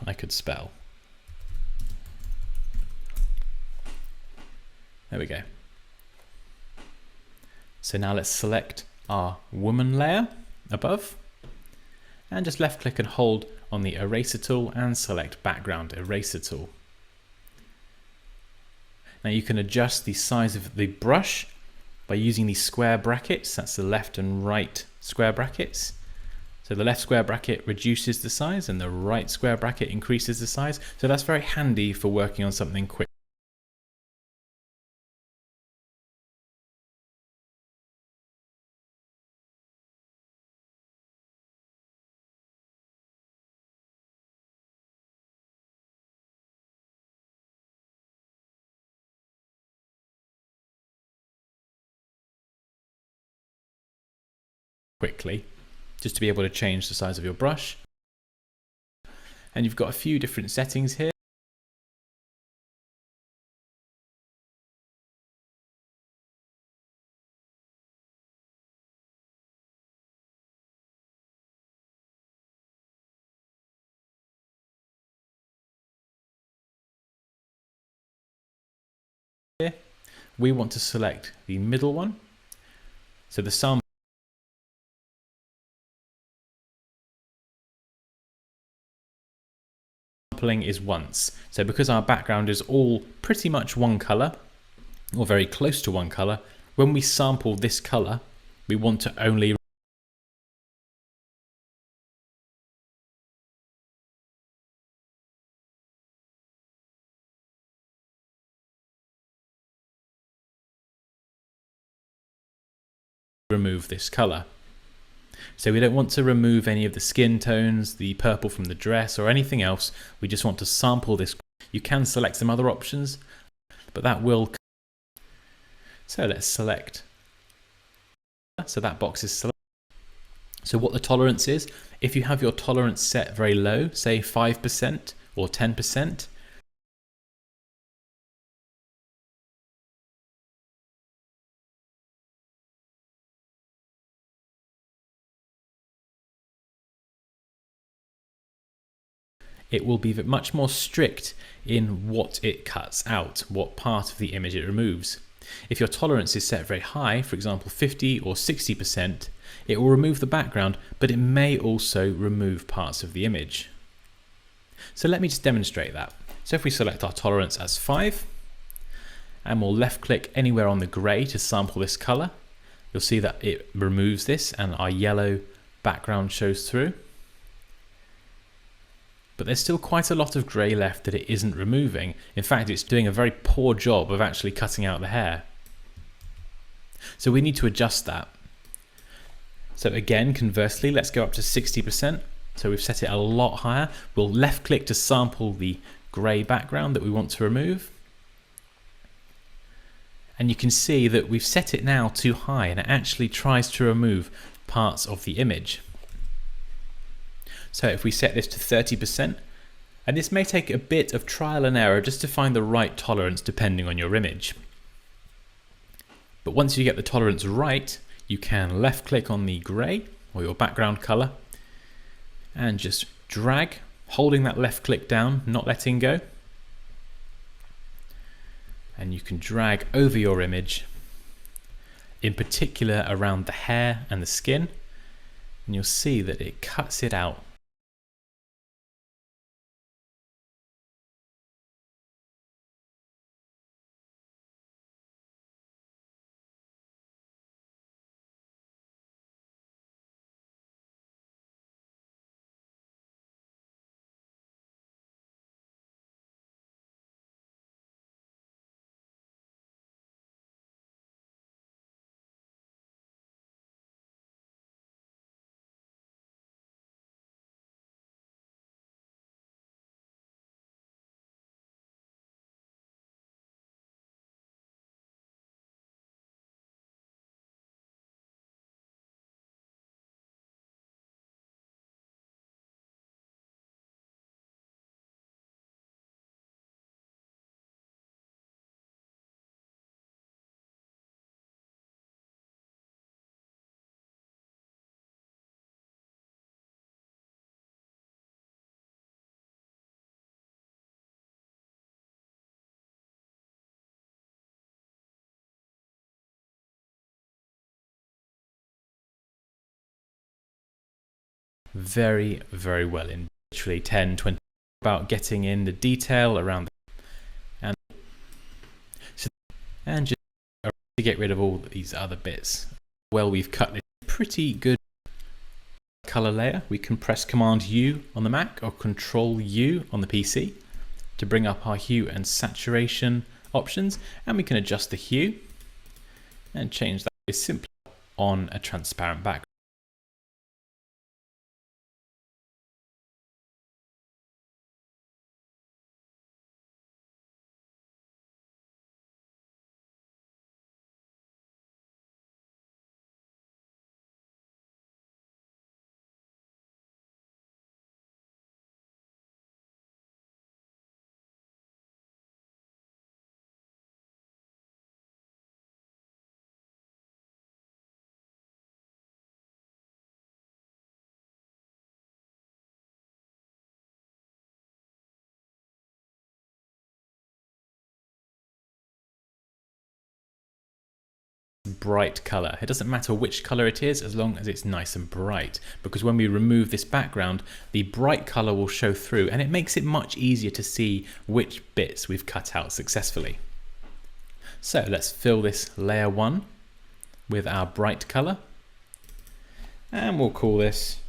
I could spell. There we go. So now let's select our woman layer above and just left click and hold on the eraser tool and select background eraser tool. Now you can adjust the size of the brush by using these square brackets. That's the left and right square brackets. So the left square bracket reduces the size and the right square bracket increases the size. So that's very handy for working on something quick. Quickly, just to be able to change the size of your brush. And you've got a few different settings here. We want to select the middle one. So the sampling is once. So because our background is all pretty much one color, or very close to one color, when we sample this color, we want to only remove this color. So we don't want to remove any of the skin tones, the purple from the dress or anything else. We just want to sample this. You can select some other options, but that will. So let's select. So that box is selected. So what the tolerance is, if you have your tolerance set very low, say 5% or 10%, it will be much more strict in what it cuts out, what part of the image it removes. If your tolerance is set very high, for example 50 or 60%, it will remove the background, but it may also remove parts of the image. So let me just demonstrate that. So if we select our tolerance as 5, and we'll left click anywhere on the grey to sample this colour, you'll see that it removes this and our yellow background shows through. But there's still quite a lot of grey left that it isn't removing. In fact, it's doing a very poor job of actually cutting out the hair. So we need to adjust that. So again, conversely, let's go up to 60%. So we've set it a lot higher. We'll left click to sample the grey background that we want to remove. And you can see that we've set it now too high and it actually tries to remove parts of the image. So if we set this to 30%, and this may take a bit of trial and error just to find the right tolerance depending on your image. But once you get the tolerance right, you can left click on the grey or your background color and just drag, holding that left click down, not letting go. And you can drag over your image, in particular around the hair and the skin, and you'll see that it cuts it out. very, very well in literally 10, 20 about getting in the detail around the, and just to get rid of all these other bits. Well, we've cut this pretty good color layer. We can press Command U on the Mac or Control U on the PC to bring up our hue and saturation options, and we can adjust the hue and change that simply on a transparent background. Bright color. It doesn't matter which color it is as long as it's nice and bright, because when we remove this background, the bright color will show through and it makes it much easier to see which bits we've cut out successfully. So let's fill this layer 1 with our bright color, and we'll call this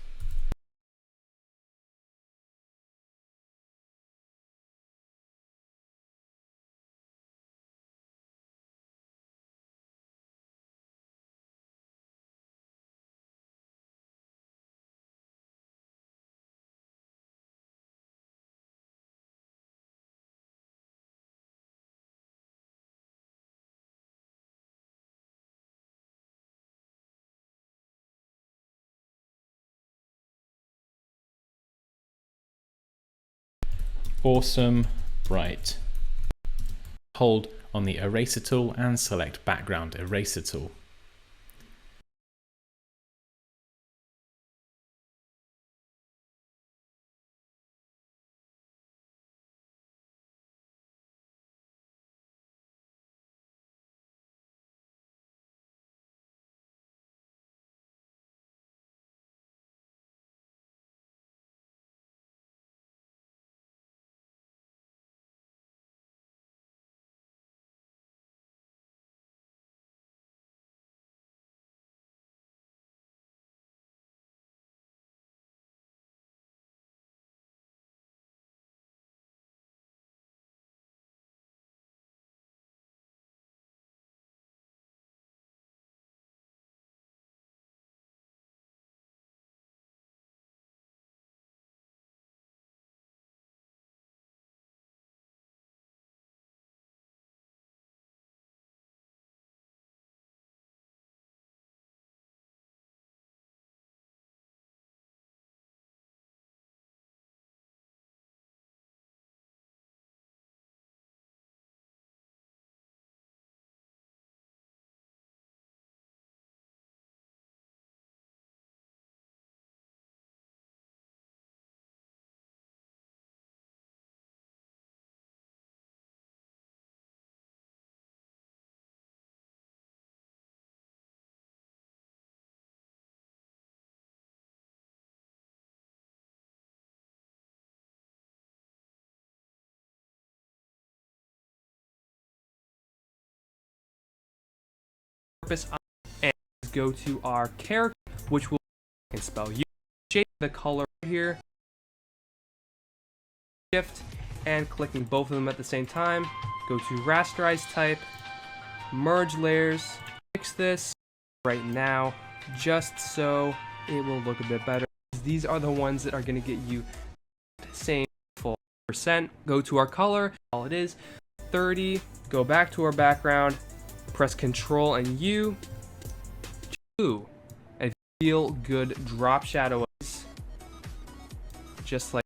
awesome bright. Hold on the eraser tool and select background eraser tool. And go to our character, which will spell you. Shape the color here. Shift and clicking both of them at the same time. Go to rasterize type, merge layers, fix this right now just so it will look a bit better. These are the ones that are going to get you the same full percent. Go to our color, all it is 30. Go back to our background, press Control and U, and feel good drop shadow, just like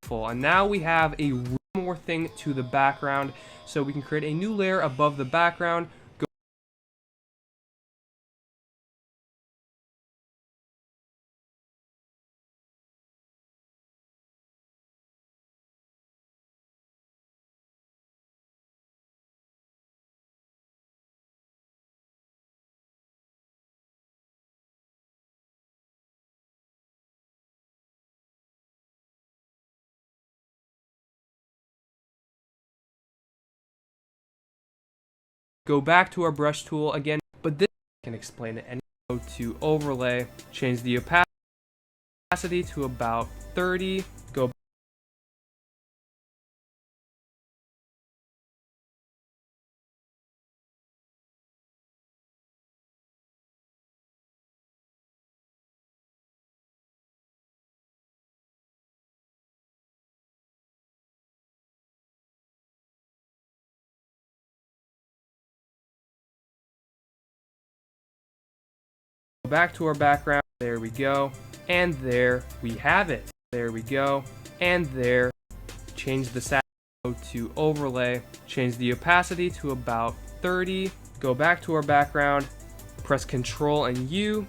full. And now we have a more thing to the background, so we can create a new layer above the background. Go back to our brush tool again, but this can explain it. And go to overlay, change the opacity to about 30. Go back to our background. There we go. And there we have it. There we go. And there. Change the saturation. Go to overlay. Change the opacity to about 30. Go back to our background. Press Ctrl and U.